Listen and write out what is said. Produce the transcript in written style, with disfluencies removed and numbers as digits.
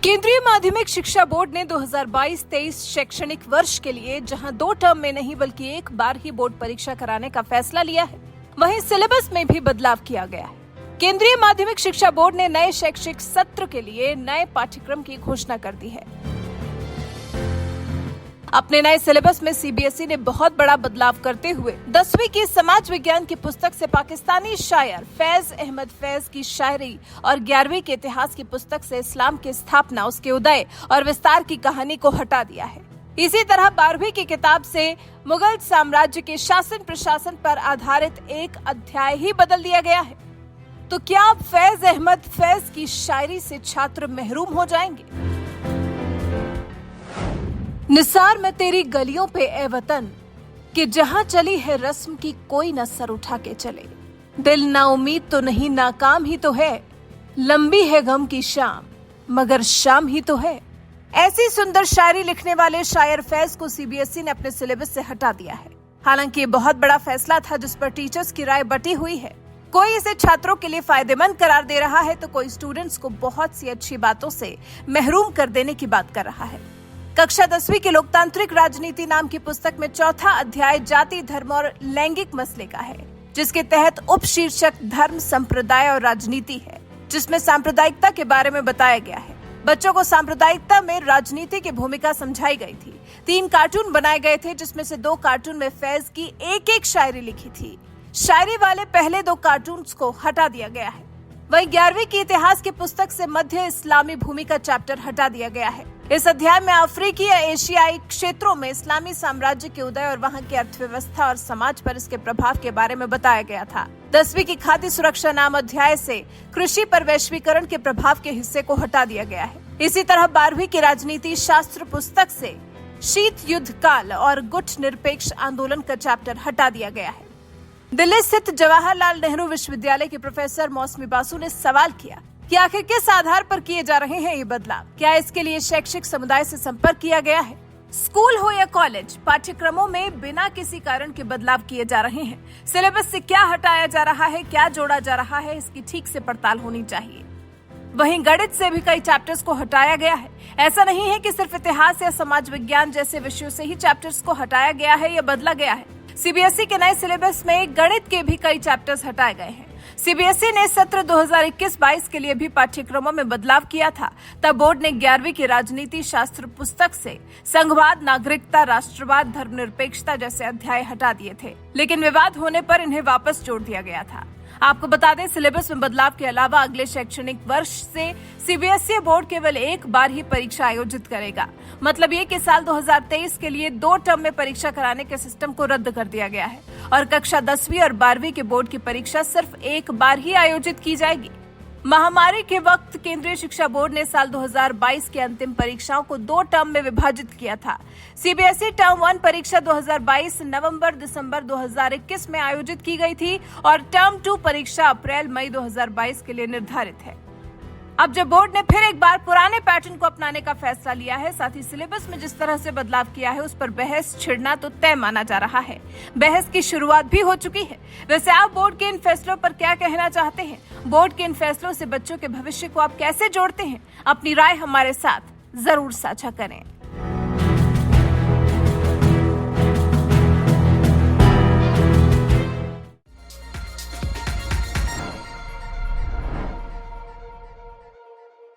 केंद्रीय माध्यमिक शिक्षा बोर्ड ने 2022-23 शैक्षणिक वर्ष के लिए जहां 2 टर्म में नहीं बल्कि एक बार ही बोर्ड परीक्षा कराने का फैसला लिया है, वहीं सिलेबस में भी बदलाव किया गया है। केंद्रीय माध्यमिक शिक्षा बोर्ड ने नए शैक्षिक सत्र के लिए नए पाठ्यक्रम की घोषणा कर दी है। अपने नए सिलेबस में सीबीएसई ने बहुत बड़ा बदलाव करते हुए 10वीं की समाज विज्ञान की पुस्तक से पाकिस्तानी शायर फैज अहमद फैज की शायरी और 11वीं के इतिहास की पुस्तक से इस्लाम की स्थापना, उसके उदय और विस्तार की कहानी को हटा दिया है। इसी तरह 12वीं की किताब से मुगल साम्राज्य के शासन प्रशासन पर आधारित एक अध्याय ही बदल दिया गया है। तो क्या अब फैज अहमद फैज की शायरी से छात्र महरूम हो जाएंगे? निसार में तेरी गलियों पे ए वतन कि जहां चली है रस्म की कोई न सर उठा के चले। दिल ना उम्मीद तो नहीं नाकाम ही तो है, लंबी है गम की शाम मगर शाम ही तो है। ऐसी सुंदर शायरी लिखने वाले शायर फैज को सीबीएसई ने अपने सिलेबस से हटा दिया है। हालांकि ये बहुत बड़ा फैसला था जिस पर टीचर्स की राय बटी हुई है। कोई इसे छात्रों के लिए फायदेमंद करार दे रहा है तो कोई स्टूडेंट्स को बहुत सी अच्छी बातों से महरूम कर देने की बात कर रहा है। कक्षा 10वीं की लोकतांत्रिक राजनीति नाम की पुस्तक में चौथा अध्याय जाति, धर्म और लैंगिक मसले का है, जिसके तहत उप शीर्षक धर्म, संप्रदाय और राजनीति है, जिसमें सांप्रदायिकता के बारे में बताया गया है। बच्चों को सांप्रदायिकता में राजनीति की भूमिका समझाई गई थी। 3 कार्टून बनाए गए थे, जिसमें से 2 कार्टून में फैज की एक शायरी लिखी थी। शायरी वाले पहले 2 कार्टून को हटा दिया गया है। वहीं 11वीं की इतिहास की पुस्तक से मध्य इस्लामी भूमि का चैप्टर हटा दिया गया है। इस अध्याय में अफ्रीकी या एशियाई क्षेत्रों में इस्लामी साम्राज्य के उदय और वहां की अर्थव्यवस्था और समाज पर इसके प्रभाव के बारे में बताया गया था। 10वीं की खाद्य सुरक्षा नाम अध्याय से कृषि पर वैश्वीकरण के प्रभाव के हिस्से को हटा दिया गया है। इसी तरह 12वीं की राजनीति शास्त्र पुस्तक से शीत युद्ध काल और गुट निरपेक्ष आंदोलन का चैप्टर हटा दिया गया है। दिल्ली स्थित जवाहरलाल नेहरू विश्वविद्यालय के प्रोफेसर मौसमी बासु ने सवाल किया कि आखिर किस आधार पर किए जा रहे हैं ये बदलाव? क्या इसके लिए शैक्षिक समुदाय से संपर्क किया गया है? स्कूल हो या कॉलेज, पाठ्यक्रमों में बिना किसी कारण के बदलाव किए जा रहे हैं। सिलेबस से क्या हटाया जा रहा है, क्या जोड़ा जा रहा है, इसकी ठीक से पड़ताल होनी चाहिए। वहीं गणित से भी कई चैप्टर्स को हटाया गया है। ऐसा नहीं है कि सिर्फ इतिहास या समाज विज्ञान जैसे विषयों से ही चैप्टर्स को हटाया गया है या बदला गया है। सीबीएसई के नए सिलेबस में गणित के भी कई चैप्टर्स हटाए गए हैं। सीबीएसई ने सत्र 2021-22 के लिए भी पाठ्यक्रमों में बदलाव किया था। तब बोर्ड ने 11वीं की राजनीति शास्त्र पुस्तक से संघवाद, नागरिकता, राष्ट्रवाद, धर्मनिरपेक्षता जैसे अध्याय हटा दिए थे, लेकिन विवाद होने पर इन्हें वापस जोड़ दिया गया था। आपको बता दें, सिलेबस में बदलाव के अलावा अगले शैक्षणिक वर्ष से सीबीएसई बोर्ड केवल एक बार ही परीक्षा आयोजित करेगा। मतलब ये कि साल 2023 के लिए 2 टर्म में परीक्षा कराने के सिस्टम को रद्द कर दिया गया है और कक्षा 10वीं और 12वीं के बोर्ड की परीक्षा सिर्फ एक बार ही आयोजित की जाएगी। महामारी के वक्त केंद्रीय शिक्षा बोर्ड ने साल 2022 की अंतिम परीक्षाओं को 2 टर्म में विभाजित किया था। सीबीएसई टर्म 1 परीक्षा 2022 नवंबर-दिसंबर 2021 में आयोजित की गई थी और टर्म 2 परीक्षा अप्रैल-मई 2022 के लिए निर्धारित है। अब जब बोर्ड ने फिर एक बार पुराने पैटर्न को अपनाने का फैसला लिया है, साथ ही सिलेबस में जिस तरह से बदलाव किया है, उस पर बहस छिड़ना तो तय माना जा रहा है। बहस की शुरुआत भी हो चुकी है। वैसे आप बोर्ड के इन फैसलों पर क्या कहना चाहते हैं? बोर्ड के इन फैसलों से बच्चों के भविष्य को आप कैसे जोड़ते हैं? अपनी राय हमारे साथ जरूर साझा करें।